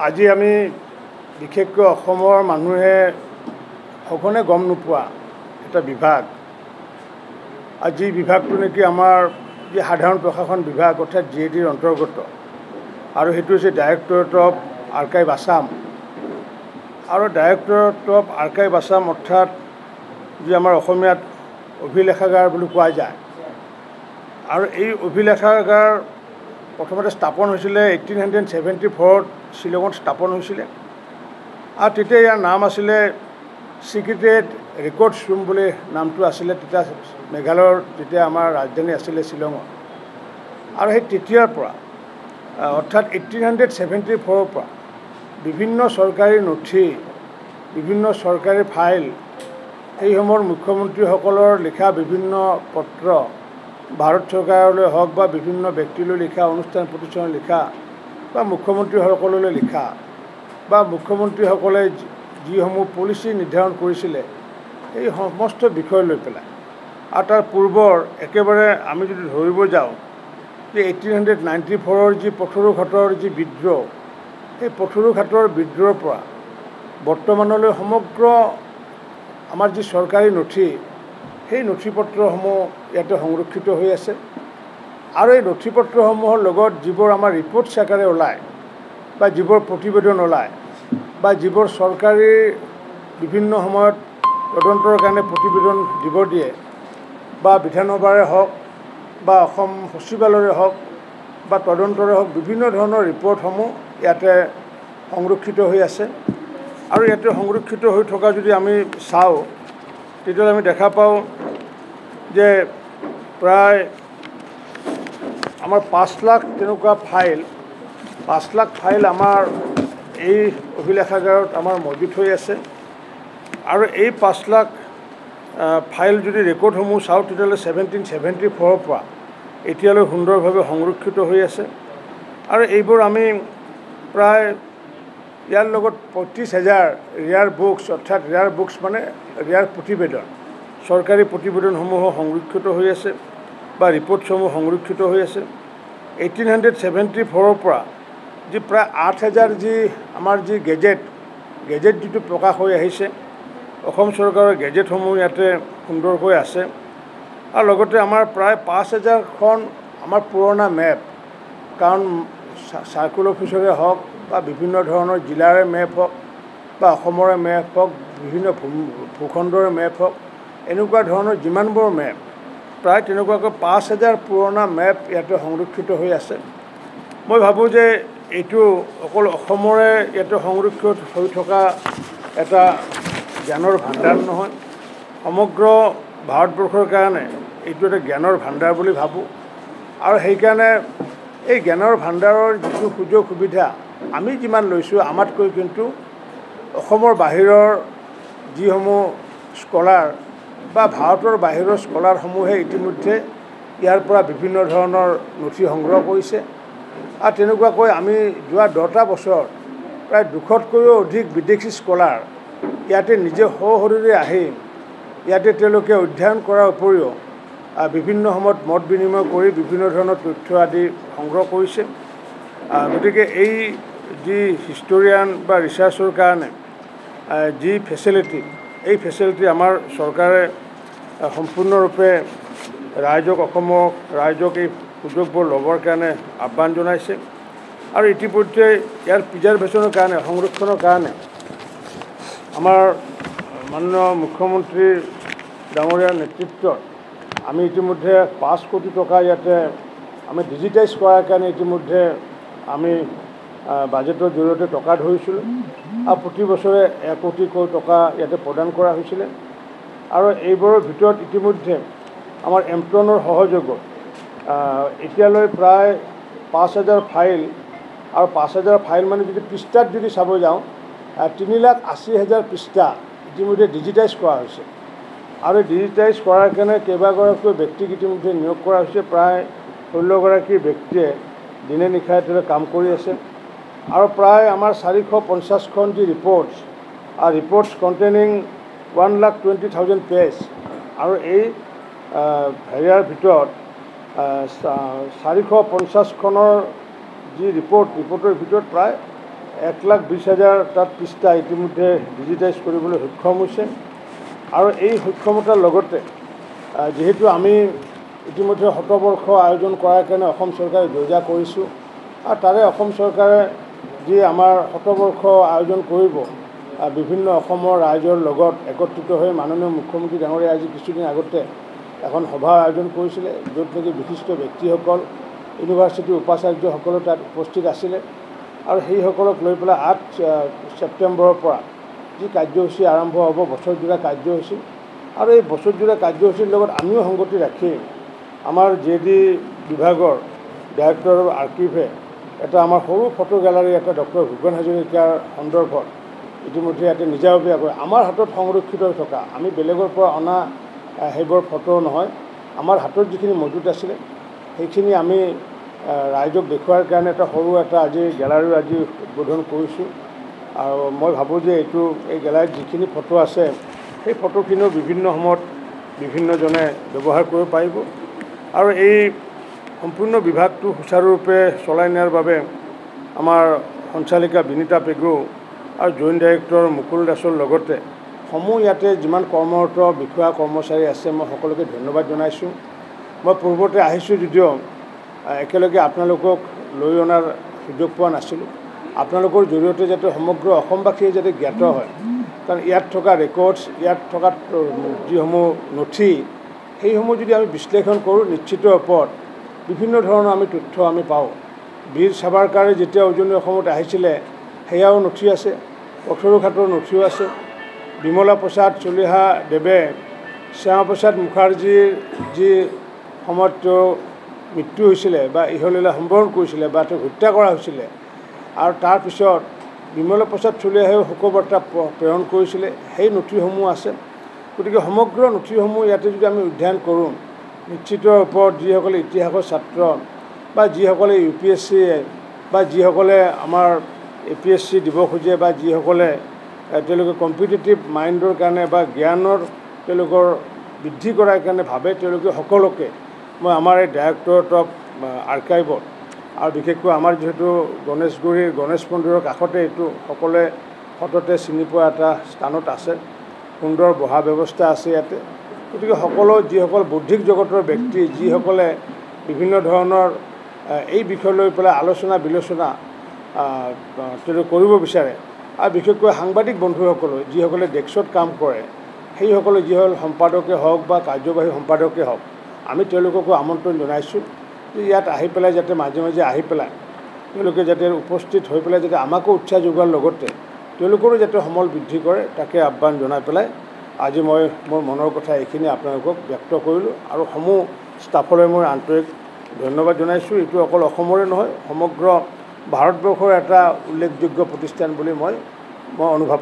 আজি আমি বিশেষকৈ অসমৰ মানুহে সঘনে গম নোপোৱা এটা বিভাগ, আজি বিভাগটো নেকি আমাৰ যি সাধাৰণ প্ৰশাসন বিভাগ অৰ্থাৎ GADৰ অন্তৰ্গত, আৰু সেইটো হৈছে ডাইৰেক্টৰেট অফ আৰ্কাইভ আছাম। আৰু ডাইৰেক্টৰেট অফ আৰ্কাইভ আছাম অৰ্থাৎ যি আমাৰ অসমীয়াত অভিলেখাগাৰ বুলি কোৱা যায়। আৰু এই অভিলেখাগাৰ প্ৰথমতে স্থাপন হৈছিলে 1874 শ্বিলঙত স্থাপন হৈছিলে, আৰু তেতিয়া ইয়াৰ নাম আছিলে ছিক্ৰেটেড ৰেকৰ্ডছ ৰুম বুলি নামটো আছিলে। তেতিয়া মেঘালয়ৰ যেতিয়া আমাৰ ৰাজধানী আছিলে শ্বিলঙত, আৰু সেই তেতিয়াৰ পৰা অৰ্থাৎ 1874 পৰা বিভিন্ন চৰকাৰী নথি, বিভিন্ন চৰকাৰী ফাইল, সেই সময়ৰ মুখ্যমন্ত্ৰীসকলৰ লিখা বিভিন্ন পত্ৰ, ভাৰত চৰকাৰলৈ হওক বা বিভিন্ন ব্যক্তিলৈ লিখা, অনুষ্ঠান প্ৰতিষ্ঠানলৈ লিখা, বা মুখ্যমন্ত্ৰীসকললৈ লিখা, বা মুখ্যমন্ত্ৰীসকলে যিসমূহ পলিচি নিৰ্ধাৰণ কৰিছিলে সেই সমস্ত বিষয় লৈ পেলাই। আৰু তাৰ পূৰ্বৰ একেবাৰে আমি যদি ধৰিব যাওঁ যে 1894 যি পথৰুঘাটৰ যি বিদ্ৰোহ, সেই পথৰুঘাটৰ বিদ্ৰোহৰ পৰা বৰ্তমানলৈ সমগ্ৰ আমাৰ যি চৰকাৰী নথি, সেই নথি পত্ৰসমূহ ইয়াতে সংৰক্ষিত হৈ আছে। আৰু এই নথি পত্ৰসমূহৰ লগত যিবোৰ আমাৰ ৰিপৰ্টছ আকাৰে ওলায় বা যিবোৰ প্ৰতিবেদন ওলায় বা যিবোৰ চৰকাৰী বিভিন্ন সময়ত তদন্তৰ কাৰণে প্ৰতিবেদন দিব দিয়ে, বা বিধানসভাৰে হওক বা অসম সচিবালয়ৰে হওক বা তদন্তৰে হওক, বিভিন্ন ধৰণৰ ৰিপৰ্টসমূহ ইয়াতে সংৰক্ষিত হৈ আছে। আৰু ইয়াতে সংৰক্ষিত হৈ থকা যদি আমি চাওঁ, তেতিয়াহ'লে আমি দেখা পাওঁ যে প্ৰায় আমাৰ 5 লাখ তেনেকুৱা ফাইল, 5 লাখ ফাইল আমাৰ এই অভিলেখাগাৰত আমাৰ মজুত হৈ আছে। আৰু এই 5 লাখ ফাইল যদি ৰেকৰ্ডসমূহ চাওঁ, তেতিয়াহ'লে 1774 পৰা এতিয়ালৈ সুন্দৰভাৱে সংৰক্ষিত হৈ আছে। আৰু এইবোৰ আমি প্ৰায় ইয়াৰ লগত 35,000 ৰেয়াৰ বুকছ, অৰ্থাৎ ৰেয়াৰ বুকছ মানে ৰেয়াৰ প্ৰতিবেদন, চৰকাৰী প্ৰতিবেদনসমূহো সংৰক্ষিত হৈ আছে বা ৰিপৰ্টছসমূহ সংৰক্ষিত হৈ আছে। 1874 পৰা যি প্ৰায় 8,000 যি আমাৰ যি গেজেট যিটো প্ৰকাশ হৈ আহিছে, অসম চৰকাৰৰ গেজেটসমূহ ইয়াতে সুন্দৰকৈ আছে। আৰু লগতে আমাৰ প্ৰায় 5,000খন আমাৰ পুৰণা মেপ, কাৰণ চাৰ্কুল অফিচৰে হওক বা বিভিন্ন ধৰণৰ জিলাৰে মেপ হওক বা অসমৰে মেপ হওক, বিভিন্ন ভূখণ্ডৰে মেপ হওক, এনেকুৱা ধৰণৰ যিমানবোৰ মেপ, প্ৰায় তেনেকুৱাকৈ 5,000 পুৰণা মেপ ইয়াতে সংৰক্ষিত হৈ আছে। মই ভাবোঁ যে এইটো অকল অসমৰে ইয়াতে সংৰক্ষিত হৈ থকা এটা জ্ঞানৰ ভাণ্ডাৰ নহয়, সমগ্ৰ ভাৰতবৰ্ষৰ কাৰণে এইটো এটা জ্ঞানৰ ভাণ্ডাৰ বুলি ভাবোঁ। আৰু সেইকাৰণে এই জ্ঞানৰ ভাণ্ডাৰৰ যিটো সুযোগ সুবিধা আমি যিমান লৈছোঁ, আমাতকৈ কিন্তু অসমৰ বাহিৰৰ যিসমূহ স্কলাৰ বা ভাৰতৰ বাহিৰৰ স্কলাৰসমূহে ইতিমধ্যে ইয়াৰ পৰা বিভিন্ন ধৰণৰ নথি সংগ্ৰহ কৰিছে। আৰু তেনেকুৱাকৈ আমি যোৱা 10টা বছৰ প্ৰায় 200তকৈও অধিক বিদেশী স্কলাৰ ইয়াতে নিজে সশৰীৰে আহি ইয়াতে তেওঁলোকে অধ্যয়ন কৰাৰ উপৰিও বিভিন্ন সময়ত মত বিনিময় কৰি বিভিন্ন ধৰণৰ তথ্য আদি সংগ্ৰহ কৰিছে। গতিকে এই যি হিষ্টৰিয়ান বা ৰিচাৰ্চৰ কাৰণে যি ফেচিলিটি, এই ফেচিলিটি আমাৰ চৰকাৰে সম্পূৰ্ণৰূপে অসমৰ ৰাইজক এই সুযোগবোৰ ল'বৰ কাৰণে আহ্বান জনাইছে। আৰু ইতিমধ্যে ইয়াৰ প্ৰিজাৰ্ভেশ্যনৰ কাৰণে, সংৰক্ষণৰ কাৰণে আমাৰ মাননীয় মুখ্যমন্ত্ৰী ডাঙৰীয়াৰ নেতৃত্বত আমি ইতিমধ্যে 5 কোটি টকা ইয়াতে আমি ডিজিটাইজ কৰাৰ কাৰণে ইতিমধ্যে আমি বাজেটৰ জৰিয়তে টকা ধৰিছিলোঁ, আৰু প্ৰতি বছৰে 1 কোটিকৈ টকা ইয়াতে প্ৰদান কৰা হৈছিলে। আৰু এইবোৰৰ ভিতৰত ইতিমধ্যে আমাৰ এমট্ৰনৰ সহযোগত এতিয়ালৈ প্ৰায় 5,000 ফাইল, আৰু 5,000 ফাইল মানে যদি পৃষ্ঠাত যদি চাব যাওঁ, 3,80,000 পৃষ্ঠা ইতিমধ্যে ডিজিটাইজ কৰা হৈছে। আৰু ডিজিটাইজ কৰাৰ কাৰণে কেইবাগৰাকীও ব্যক্তিক ইতিমধ্যে নিয়োগ কৰা হৈছে। প্ৰায় 16গৰাকী ব্যক্তিয়ে দিনে নিশাই তেওঁলোকে কাম কৰি আছে। আৰু প্ৰায় আমাৰ 450খন যি ৰিপৰ্টছ কণ্টেইনিং 1,20,000 পেজ, আৰু এই হেৰিয়াৰ ভিতৰত 450খনৰ যি ৰিপৰ্টৰ ভিতৰত প্ৰায় 1,20,000 তাত পৃষ্ঠা ইতিমধ্যে ডিজিটাইজ কৰিবলৈ সক্ষম হৈছে আৰু এই সক্ষমতাৰ লগতে যেহেতু আমি ইতিমধ্যে শতবৰ্ষ আয়োজন কৰাৰ কাৰণে অসম চৰকাৰে যোজনা কৰিছোঁ আৰু তাৰে অসম চৰকাৰে যি আমাৰ শতবৰ্ষ আয়োজন কৰিব বিভিন্ন অসমৰ ৰাইজৰ লগত একত্ৰিত হৈ মাননীয় মুখ্যমন্ত্ৰী ডাঙৰীয়া আজি কিছুদিন আগতে এখন সভা আয়োজন কৰিছিলে য'ত নেকি বিশিষ্ট ব্যক্তিসকল ইউনিভাৰ্চিটিৰ উপাচাৰ্যসকলো তাত উপস্থিত আছিলে আৰু সেইসকলক লৈ পেলাই 8 ছেপ্টেম্বৰৰ পৰা যি কাৰ্যসূচী আৰম্ভ হ'ব বছৰজোৰা কাৰ্যসূচী আৰু এই বছৰজোৰা কাৰ্যসূচীৰ লগত আমিও সংগতি ৰাখি আমাৰ JD বিভাগৰ ডাইৰেক্টৰ আৰ্কিভে এটা আমাৰ সৰু ফটো গেলাৰী এটা ডক্টৰ ভূপেন হাজৰিকাৰ সন্দৰ্ভত ইতিমধ্যে ইয়াতে নিজাববীয়াকৈ আমাৰ হাতত সংৰক্ষিত হৈ থকা আমি বেলেগৰ পৰা অনা সেইবোৰ ফটো নহয় আমাৰ হাতত যিখিনি মজুত আছিলে সেইখিনি আমি ৰাইজক দেখুৱাৰ কাৰণে এটা সৰু এটা আজি গেলাৰী আজি উদ্বোধন কৰিছোঁ আৰু মই ভাবোঁ যে এই গেলাৰীত যিখিনি ফটো আছে সেই ফটোখিনিও বিভিন্ন সময়ত বিভিন্নজনে ব্যৱহাৰ কৰিব পাৰিব আৰু এই সম্পূৰ্ণ বিভাগটো সুচাৰুৰূপে চলাই নিয়াৰ বাবে আমাৰ সঞ্চালিকা বিনীতা পেগু আৰু জইণ্ট ডাইৰেক্টৰ মুকুল দাসৰ লগতে সমূহ ইয়াতে যিমান কৰ্মৰত বিষয়া কৰ্মচাৰী আছে মই সকলোকে ধন্যবাদ জনাইছোঁ মই পূৰ্বতে আহিছোঁ যদিও একেলগে আপোনালোকক লৈ অনাৰ সুযোগ পোৱা নাছিলোঁ আপোনালোকৰ জৰিয়তে যাতে সমগ্ৰ অসমবাসীয়ে যাতে জ্ঞাত হয় কাৰণ ইয়াত থকা ৰেকৰ্ডছ ইয়াত থকা যিসমূহ নথি সেইসমূহ যদি আমি বিশ্লেষণ কৰোঁ নিশ্চিত ওপৰত বিভিন্ন ধৰণৰ আমি তথ্য আমি পাওঁ বীৰ সাভাৰকাৰে যেতিয়া উজনি অসমত আহিছিলে সেয়াও নথি আছে পথৰুঘাটৰ নথিও আছে বিমলা প্ৰসাদ চলিহা দেৱে শ্যামাপ্ৰসাদ মুখাৰ্জীৰ যি সময়ত মৃত্যু হৈছিলে বা ইহলীলা সম্বৰণ কৰিছিলে বা তেওঁক হত্যা কৰা হৈছিলে আৰু তাৰপিছত বিমলা প্ৰসাদ চলিহাইও শোকবাৰ্তা প্ৰেৰণ কৰিছিলে সেই নথিসমূহ আছে গতিকে সমগ্ৰ নথিসমূহ ইয়াতে যদি আমি অধ্যয়ন কৰোঁ নিশ্চিত ওপৰত যিসকলে ইতিহাসৰ ছাত্ৰ বা যিসকলে UPSC বা যিসকলে আমাৰ APSC দিব খোজে বা যিসকলে তেওঁলোকে কম্পিটিটিভ মাইণ্ডৰ কাৰণে বা জ্ঞানৰ তেওঁলোকৰ বৃদ্ধি কৰাৰ কাৰণে ভাবে তেওঁলোকে সকলোকে মই আমাৰ এই ডাইৰেক্টৰেট অফ আৰ্কাইভত আৰু বিশেষকৈ আমাৰ যিহেতু গণেশগুৰিৰ গণেশ মন্দিৰৰ কাষতে এইটো সকলোৱে সততে চিনি পোৱা এটা স্থানত আছে সুন্দৰ বহা ব্যৱস্থা আছে ইয়াতে গতিকে সকলো যিসকল বৌদ্ধিক জগতৰ ব্যক্তি যিসকলে বিভিন্ন ধৰণৰ এই বিষয় লৈ পেলাই আলোচনা বিলোচনা তেওঁলোকে কৰিব বিচাৰে আৰু বিশেষকৈ সাংবাদিক বন্ধুসকলে যিসকলে ডেস্কত কাম কৰে সেইসকলে যিসকল সম্পাদকে হওক বা কাৰ্যবাহী সম্পাদকে হওক আমি তেওঁলোককো আমন্ত্ৰণ জনাইছোঁ যে ইয়াত আহি পেলাই যাতে মাজে মাজে আহি পেলাই তেওঁলোকে যাতে উপস্থিত হৈ পেলাই যাতে আমাকো উৎসাহ যোগোৱাৰ লগতে তেওঁলোকৰো যাতে সমল বৃদ্ধি কৰে তাকে আহ্বান জনাই পেলাই আজি মই মোৰ মনৰ কথা এইখিনি আপোনালোকক ব্যক্ত কৰিলোঁ আৰু সমূহ ষ্টাফলৈ মই আন্তৰিক ধন্যবাদ জনাইছোঁ এইটো অকল অসমৰে নহয় সমগ্ৰ ভাৰতবৰ্ষৰ এটা উল্লেখযোগ্য প্ৰতিষ্ঠান বুলি মই অনুভৱ